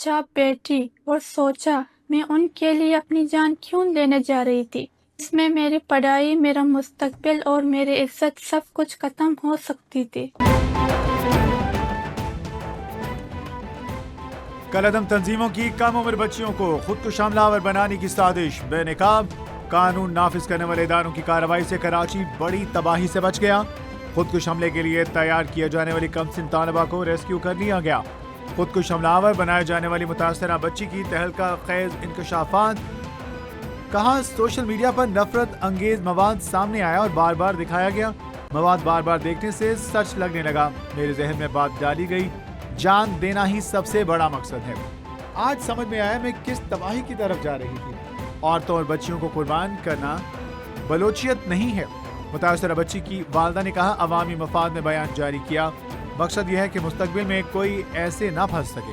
चुपचाप बैठी और सोचा मैं उनके लिए अपनी जान क्यों देने जा रही थी। इसमें मेरी पढ़ाई, मेरा मुस्तकबिल और मेरी इज्जत सब कुछ खत्म हो सकती थी। कलअदम तंजीमों की कम उम्र बच्चियों को खुदकुश हमलावर बनाने की साजिश, बेनकाब कानून नाफिज करने वाले इदारों की कार्रवाई से कराची बड़ी तबाही से बच गया। खुदकुश हमले के लिए तैयार किए जाने वाली कमसिन तालिबा को रेस्क्यू कर लिया गया। खुदकुश हमलावर बनाए जाने वाली मुतासरा बच्ची की तहलका खेज इंकशाफात। कहा सोशल मीडिया पर नफरत अंगेज मवाद सामने आया और बार बार दिखाया गया। मवाद बार बार देखने से सच लगने लगा। मेरे जहन में बात डाली गई, जान देना ही सबसे बड़ा मकसद है। आज समझ में आया मैं किस तबाही की तरफ जा रही थी। औरतों और बच्चियों को कुर्बान करना बलोचियत नहीं है। मुतासरा बच्ची की वालदा ने कहा, अवामी मफाद में बयान जारी किया। मकसद यह है कि मुस्तकबिल में कोई ऐसे ना फंस सके।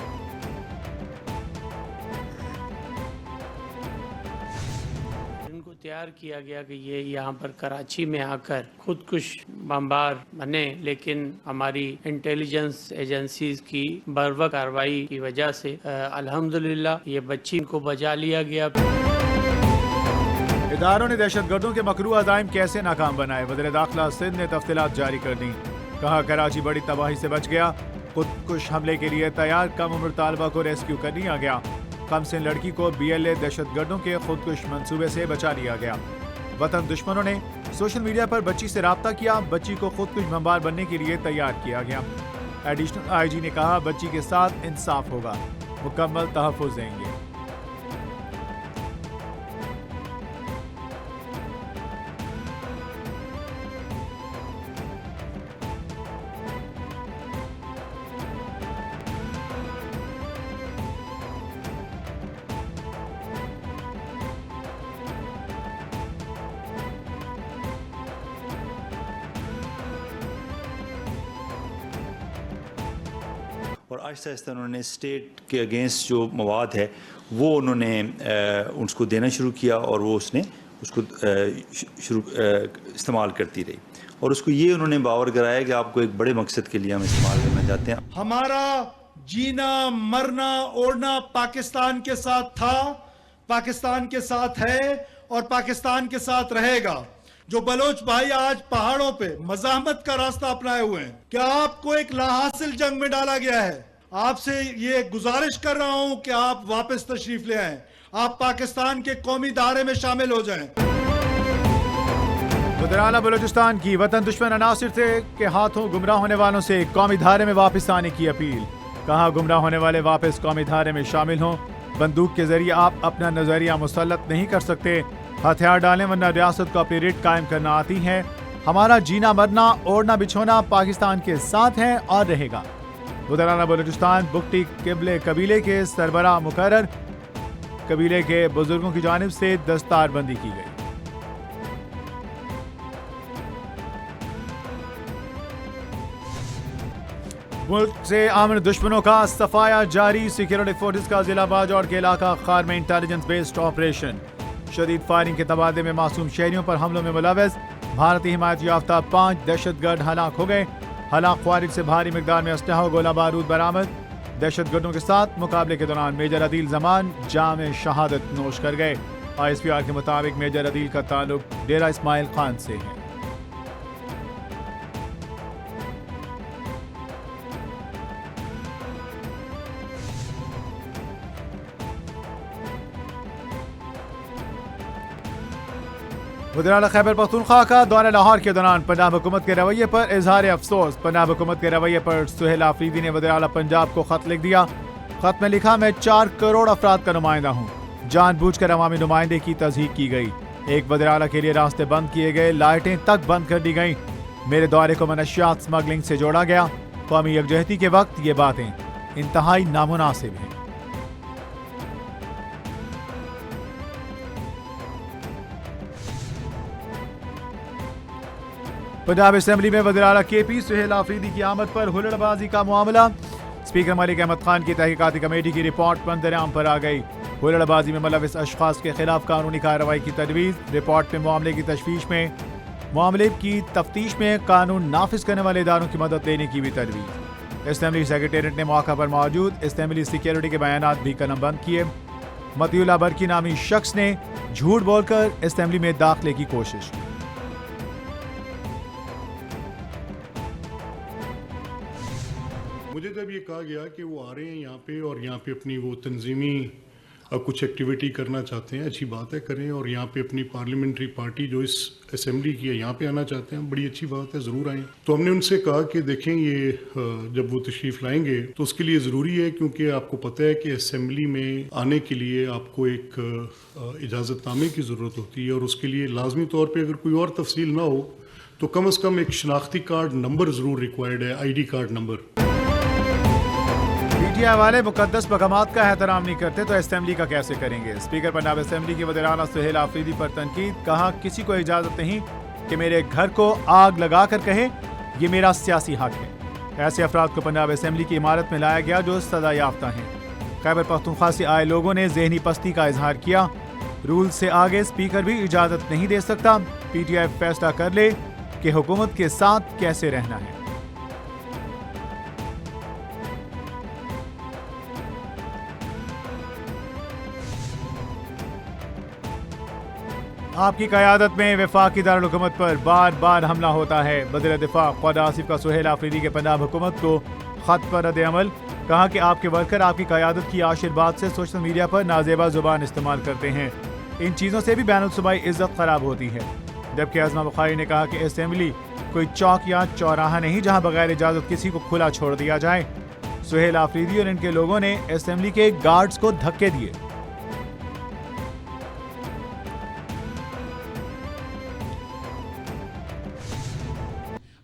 इनको तैयार किया गया कि ये यहाँ पर कराची में आकर खुदकुश बमबार बने, लेकिन हमारी इंटेलिजेंस एजेंसीज की बर्वक्त कार्रवाई की वजह से अल्हम्दुलिल्लाह ये बच्ची को बचा लिया गया। इदारों ने दहशतगर्दों के मकरू अज़ाइम कैसे नाकाम बनाए, वज़ीर दाखिला सिंध ने तफसीलात जारी कर दी। कहा कराची बड़ी तबाही से बच गया। खुदकुश हमले के लिए तैयार कम उम्र तालिबा को रेस्क्यू कर लिया गया। कमसिन लड़की को BLA दहशतगर्दों के खुदकुश मंसूबे से बचा लिया गया। वतन दुश्मनों ने सोशल मीडिया पर बच्ची से राब्ता किया। बच्ची को खुदकुश बमबार बनने के लिए तैयार किया गया। एडिशनल IG ने कहा, बच्ची के साथ इंसाफ होगा, मुकम्मल तहफ़्फ़ुज़ देंगे। और आहिस्ता आहिस्ता उन्होंने स्टेट के अगेंस्ट जो मवाद है वो उन्होंने उसको देना शुरू किया और वो उसने उसको इस्तेमाल करती रही और उसको ये उन्होंने बावर कराया कि आपको एक बड़े मकसद के लिए हम इस्तेमाल करना चाहते हैं। हमारा जीना मरना ओढ़ना पाकिस्तान के साथ था, पाकिस्तान के साथ है और पाकिस्तान के साथ रहेगा। जो बलोच भाई आज पहाड़ों पे मज़ाहमत का रास्ता अपनाए हुए हैं, क्या आपको एक लाहासिल जंग में डाला गया है? आपसे ये गुजारिश कर रहा हूं कि आप वापस तशरीफ ले आएं, आप पाकिस्तान के कौमी धारे में शामिल हो जाएं। वज़ीर बलूचिस्तान की वतन दुश्मन अनासिर के हाथों गुमराह होने वालों से कौमी धारे में वापस आने की अपील। कहा, गुमराह होने वाले वापस कौमी धारे में शामिल हों। बंदूक के जरिए आप अपना नजरिया मुसल्लत नहीं कर सकते। हथियार डालें वरना रियासत को अपनी रिट कायम करना आती है। हमारा जीना मरना ओढ़ना बिछोना पाकिस्तान के साथ है और रहेगा। वज़ीर बलूचिस्तान बुगटी किबले कबीले के सरबराह मुकर्रर, कबीले के बुजुर्गों की जानिब से दस्तारबंदी की गई। मुल्क से आमन दुश्मनों का सफाया जारी। सिक्योरिटी फोर्सेस का जिला बाजौड़ के इलाका खार में इंटेलिजेंस बेस्ड ऑपरेशन। शदीद फायरिंग के तबादले में मासूम शहरियों पर हमलों में मुलव्वस भारतीय हिमायत याफ्ता 5 दहशतगर्द हलाक हो गए। हलाक ख्वारिज से भारी मिकदार में असलहा और गोला बारूद बरामद। दहशतगर्दों के साथ मुकाबले के दौरान मेजर अदील जमान जाम शहादत नोश कर गए। ISPR के मुताबिक मेजर अदील का ताल्लुक डेरा इस्माइल खान से है। वज़ीर खैबर पख्तूनख्वा का दौरा लाहौर के दौरान पंजाब हुकूमत के रवैये पर इजहार अफसोस। पंजाब हुकूमत के रवैये पर सुहेल आफरीदी ने वज़ीर आला पंजाब को खत लिख दिया। खत में लिखा, मैं 4 करोड़ अफराद का नुमाइंदा हूँ। जानबूझकर अवामी नुमाइंदे की तज़हीक की गई। एक वज़ीर आला के लिए रास्ते बंद किए गए, लाइटें तक बंद कर दी गई। मेरे दौरे को मनशियात स्मगलिंग से जोड़ा गया। कौमी यकजहती के वक्त ये बातें इंतहाई नामुनासिब हैं। पंजाब असेंबली में वज़ीर आला KP सुहेल आफरीदी की आमद पर हुल्लड़बाजी का मामला। स्पीकर मलिक अहमद खान की तहकीकाती कमेटी की रिपोर्ट मंजरेआम पर आ गई। हुल्लड़बाजी में मुलव्वस अशखास के खिलाफ कानूनी कार्रवाई की तजवीज़। रिपोर्ट में मामले की तफ्तीश में कानून नाफिज करने वाले इदारों की मदद लेने की भी तजवीज़। اسمبلی سیکریٹریٹ نے موقع پر موجود اسمبلی سیکیورٹی کے بیانات بھی قلم بند کیے. متی اللہ برقی نامی شخص نے جھوٹ بول کر اسمبلی میں داخلے کی کوشش کی. مجھے جب یہ کہا گیا کہ وہ آ رہے ہیں یہاں پہ اور یہاں پہ اپنی وہ تنظیمی کچھ ایکٹیویٹی کرنا چاہتے ہیں, اچھی بات ہے کریں, اور یہاں پہ اپنی پارلیمنٹری پارٹی جو اس اسمبلی کی ہے یہاں پہ آنا چاہتے ہیں, بڑی اچھی بات ہے, ضرور آئیں. تو ہم نے ان سے کہا کہ دیکھیں یہ جب وہ تشریف لائیں گے تو اس کے لیے ضروری ہے, کیونکہ آپ کو پتہ ہے کہ اسمبلی میں آنے کے لیے آپ کو ایک اجازت نامے کی ضرورت ہوتی ہے, اور اس کے لیے لازمی طور پہ اگر کوئی اور تفصیل نہ ہو تو کم از کم ایک شناختی کارڈ نمبر ضرور ریکوائرڈ ہے, I D card number. P T I والے مقدس مقامات کا احترام نہیں کرتے تو اسمبلی کا کیسے کریں گے؟ اسپیکر پنجاب اسمبلی کے وزیر اعلیٰ سہیل آفریدی پر تنقید. کہا کسی کو اجازت نہیں کہ میرے گھر کو آگ لگا کر کہے یہ میرا سیاسی حق ہے. ایسے افراد کو پنجاب اسمبلی کی عمارت میں لایا گیا جو سزا یافتہ ہیں. خیبر پختونخوا سے آئے لوگوں نے ذہنی پستی کا اظہار کیا. رول سے آگے اسپیکر بھی اجازت نہیں دے سکتا. پی ٹی آئی فیصلہ کر لے کہ حکومت کے ساتھ کیسے رہنا ہے. آپ کی قیادت میں وفاقی دارالحکومت پر بار بار حملہ ہوتا ہے. وزیر دفاع خواجہ آصف کا سہیل آفریدی کے پنجاب حکومت کو خط پر رد عمل. کہا کہ آپ کے ورکر آپ کی قیادت کی عاشر بات سے سوشل میڈیا پر نازیبا زبان استعمال کرتے ہیں. ان چیزوں سے بھی بین الصوبائی عزت خراب ہوتی ہے. جبکہ عظمہ بخاری نے کہا کہ اسمبلی کوئی چوک یا چوراہا نہیں جہاں بغیر اجازت کسی کو کھلا چھوڑ دیا جائے. سہیل آفریدی اور ان کے لوگوں نے اسمبلی کے گارڈز کو دھکے دیے.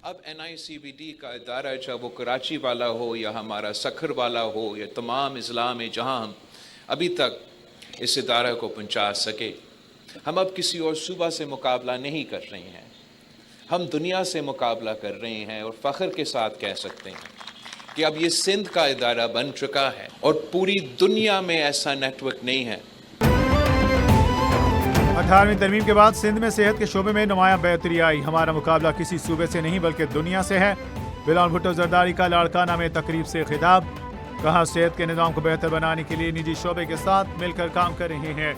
اب NICBD کا ادارہ چاہے وہ کراچی والا ہو یا ہمارا سکھر والا ہو یا تمام اضلاع میں جہاں ہم ابھی تک اس ادارہ کو پہنچا سکے, ہم اب کسی اور صوبہ سے مقابلہ نہیں کر رہے ہیں, ہم دنیا سے مقابلہ کر رہے ہیں, اور فخر کے ساتھ کہہ سکتے ہیں کہ اب یہ سندھ کا ادارہ بن چکا ہے اور پوری دنیا میں ایسا نیٹ ورک نہیں ہے. 18ویں ترمیم کے بعد سندھ میں صحت کے شعبے میں نمایاں بہتری آئی. ہمارا مقابلہ کسی صوبے سے نہیں بلکہ دنیا سے ہے. بلال بھٹو زرداری کا لاڑکانہ میں تقریب سے خطاب. کہا صحت کے نظام کو بہتر بنانے کے لیے نجی شعبے کے ساتھ مل کر کام کر رہے ہیں.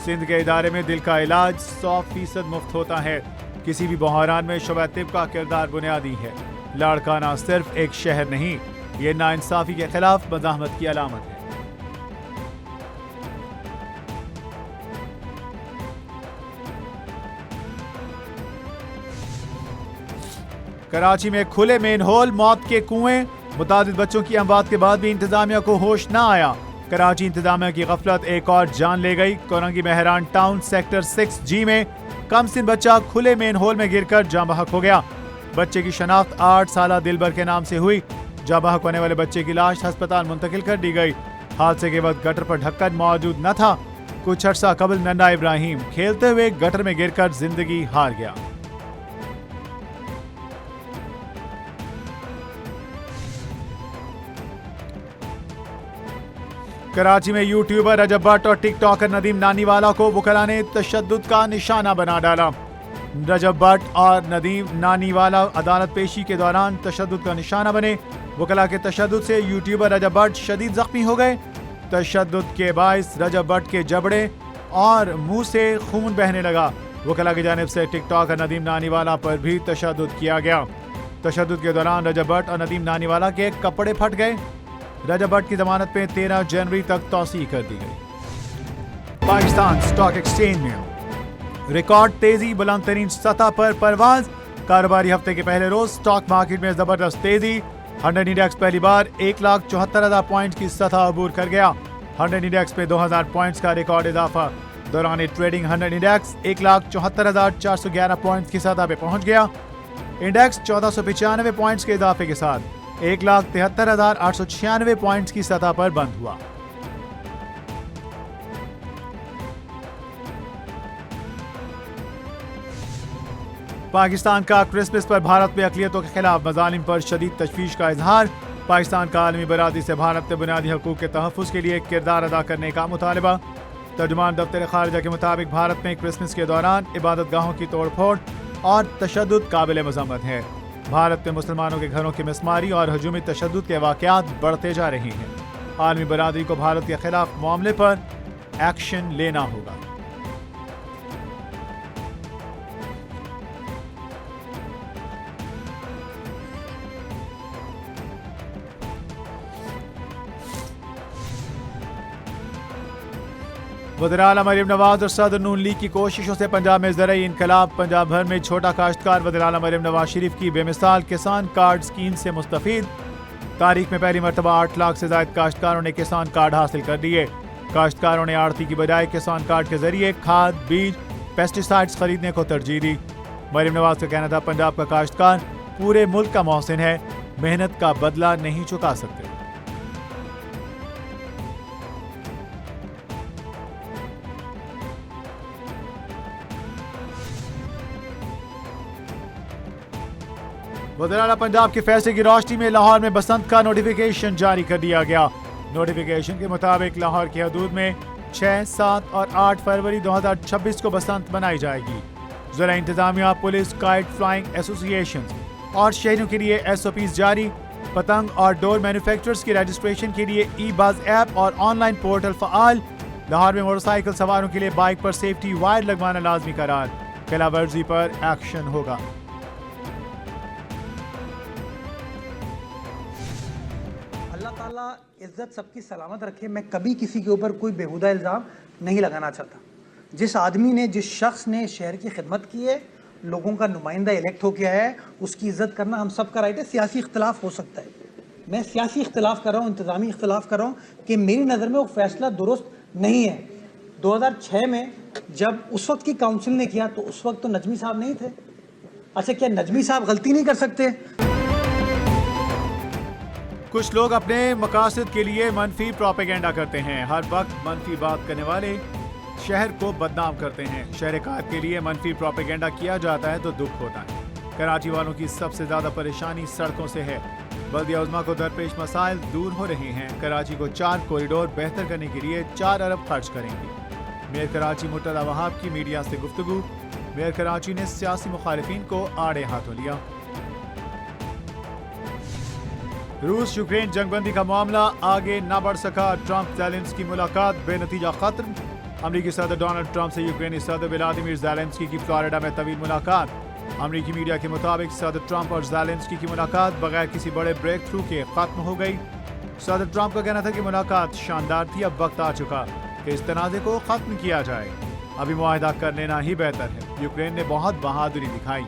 سندھ کے ادارے میں دل کا علاج 100% مفت ہوتا ہے. کسی بھی بحران میں شعبہ طب کا کردار بنیادی ہے. لاڑکانہ صرف ایک شہر نہیں, یہ ناانصافی کے خلاف مزاحمت کی علامت ہے. کراچی میں کھلے مین ہول, موت کے کنویں. متعدد بچوں کی اموات کے بعد بھی انتظامیہ کو ہوش نہ آیا. کراچی انتظامیہ کی غفلت ایک اور جان لے گئی. Korangi Mehran town sector 6G میں کم سن بچہ کھلے مین ہول میں گر کر جاں بحق ہو گیا. بچے کی شناخت 8 سالہ دلبر کے نام سے ہوئی. جاں بحق ہونے والے بچے کی لاش ہسپتال منتقل کر دی گئی. حادثے کے وقت گٹر پر ڈھکن موجود نہ تھا. کچھ عرصہ قبل ننھا ابراہیم کھیلتے ہوئے گٹر میں گر کر زندگی ہار گیا. کراچی میں یوٹیوبر رجب بٹ اور ٹک ٹاکر ندیم نانی والا کو وکلاء نے تشدد کا نشانہ بنا ڈالا. رجب بٹ اور ندیم نانی والا عدالت پیشی کے دوران تشدد کا نشانہ بنے. وکلاء کے تشدد سے یوٹیوبر رجب بٹ شدید زخمی ہو گئے. تشدد کے باعث رجب بٹ کے جبڑے اور منہ سے خون بہنے لگا. وکلاء کی جانب سے ٹک ٹاکر ندیم نانی والا پر بھی تشدد کیا گیا. تشدد کے دوران رجب بٹ اور ندیم نانی والا کے کپڑے پھٹ گئے. رجب بٹ کی ضمانت پہ 13 جنوری تک توسیع کر دی گئی. پاکستان سٹاک ایکسچینج میں ریکارڈ تیزی, بلند ترین سطح پر پرواز. کاروباری ہفتے کے پہلے روز سٹاک مارکیٹ میں زبردست تیزی. 100 انڈیکس پہلی بار 1,74,000 پوائنٹ کی سطح عبور کر گیا. 100 انڈیکس پہ 2,000 پوائنٹس کا ریکارڈ اضافہ. دوران ٹریڈنگ 100 انڈیکس 1,74,411 پوائنٹس کی سطح پہ پہنچ گیا. انڈیکس 1495 پوائنٹس کے اضافے کے ساتھ 1,73,896 پوائنٹس کی سطح پر بند ہوا. پاکستان کا کرسمس پر بھارت میں اقلیتوں کے خلاف مظالم پر شدید تشویش کا اظہار. پاکستان کا عالمی برادری سے بھارت میں بنیادی حقوق کے تحفظ کے لیے کردار ادا کرنے کا مطالبہ. ترجمان دفتر خارجہ کے مطابق بھارت میں کرسمس کے دوران عبادت گاہوں کی توڑ پھوڑ اور تشدد قابل مذمت ہے. भारत में मुसलमानों के घरों की मिसमारी और हजूमी तशद्दुद के वाक़यात बढ़ते जा रहे हैं। आलमी बरादरी को भारत के खिलाफ मामले पर एक्शन लेना होगा। वज़ीर आला मरीम नवाज और सदर नून लीग की कोशिशों से पंजाब में ज़राई इनकलाब। पंजाब भर में छोटा काश्तकार वज़ीर आला मरीम नवाज शरीफ की बेमिसाल किसान कार्ड स्कीम से मुस्तफ़ीद। तारीख में पहली मरतबा 8 लाख से ज़ायद काश्तकारों ने किसान कार्ड हासिल कर लिए। काश्तकारों ने आड़ती की बजाय किसान कार्ड के जरिए खाद, बीज, पेस्टिसाइड्स खरीदने को तरजीह दी। मरीम नवाज का कहना था, पंजाब का काश्तकार पूरे मुल्क का मोहसिन है, मेहनत का बदला नहीं चुका सकते। वज़ीर आला पंजाब के फैसले की रोशनी में लाहौर में बसंत का नोटिफिकेशन जारी कर दिया गया। नोटिफिकेशन के मुताबिक लाहौर की हदूद में 6, 7 और 8 फरवरी 2026 को बसंत मनाई जाएगी। ज़िला इंतजामिया, पुलिस, काइट फ्लाइंग एसोसिएशन और शहरों के लिए SOPs जारी। पतंग और डोर मैन्युफैक्चरर्स की रजिस्ट्रेशन के लिए ई-बज़ ऐप और ऑनलाइन पोर्टल फ़आल। लाहौर में मोटरसाइकिल सवारों के लिए बाइक पर सेफ्टी वायर लगवाना लाजमी करार। खिलाफवर्जी पर एक्शन होगा। अल्लाह ताला इज़्ज़त सबकी सलामत रखे। मैं कभी किसी के ऊपर कोई बेहुदा इल्ज़ाम नहीं लगाना चाहता। जिस आदमी ने, जिस शख्स ने शहर की खिदमत की है, लोगों का नुमाइंदा इलेक्ट हो गया है, उसकी इज़्ज़त करना हम सब का राइट है। सियासी इख्तलाफ हो सकता है, मैं सियासी इख्तलाफ कर रहा हूँ, इंतज़ामी इख्तलाफ कर रहा हूँ कि मेरी नज़र में वो फैसला दुरुस्त नहीं है। 2006 में जब उस वक्त की काउंसिल ने किया तो उस वक्त तो नजमी साहब नहीं थे। अच्छा, क्या नजमी साहब गलती नहीं कर सकते? कुछ लोग अपने मकासद के लिए मनफी प्रोपेगेंडा करते हैं। हर वक्त मनफी बात करने वाले शहर को बदनाम करते हैं। शहर के लिए मनफी प्रोपेगेंडा किया जाता है तो दुख होता है। कराची वालों की सबसे ज़्यादा परेशानी सड़कों से है। बल्दिया उज़्मा को दरपेश मसाइल दूर हो रहे हैं। कराची को 4 कॉरिडोर बेहतर करने के लिए 4 अरब खर्च करेंगे। मेयर कराची मुर्तज़ा वहाब की मीडिया से गुफ्तगू। मेयर कराची ने सियासी मुखालिफिन को आड़े हाथों लिया। रूस यूक्रेन जंगबंदी का मामला आगे न बढ़ सका। ट्रंप ज़ेलेंस्की की मुलाकात बेनतीजा खत्म। अमरीकी सदर डोनाल्ड ट्रंप से यूक्रेनी सदर व्लादिमीर ज़ेलेंस्की की फ्लोरिडा में तवील मुलाकात। अमरीकी मीडिया के मुताबिक सदर ट्रंप और ज़ेलेंस्की की मुलाकात बगैर किसी बड़े ब्रेक थ्रू के खत्म हो गई। सदर ट्रंप का कहना था कि मुलाकात शानदार थी, अब वक्त आ चुका कि इस तनाज़े को खत्म किया जाए। अभी मुआहदा कर लेना ही बेहतर है। यूक्रेन ने बहुत बहादुरी दिखाई।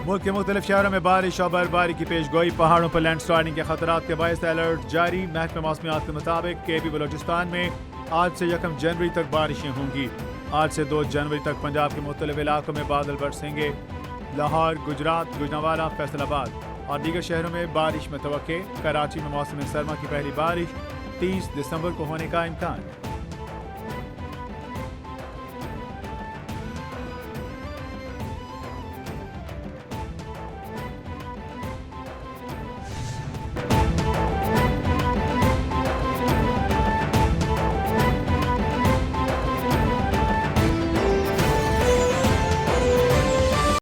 मुल्क के मुख्तलिफ शहरों में बारिश और बर्फबारी की पेशगोई। पहाड़ों पर लैंडस्लाइडिंग के खतरात के बायस अलर्ट जारी। महकमा मौसमियात के मुताबिक केपी बलोचिस्तान में आज से 1 जनवरी तक बारिशें होंगी। आज से 2 जनवरी तक पंजाब के मुख्तलिफ इलाकों में बादल बरसेंगे। लाहौर, गुजरात, गुजरांवाला, फैसलाबाद और दीगर शहरों में बारिश मुतवक्के। कराची में मौसम सरमा की पहली बारिश 30 दिसंबर को होने का इम्कान।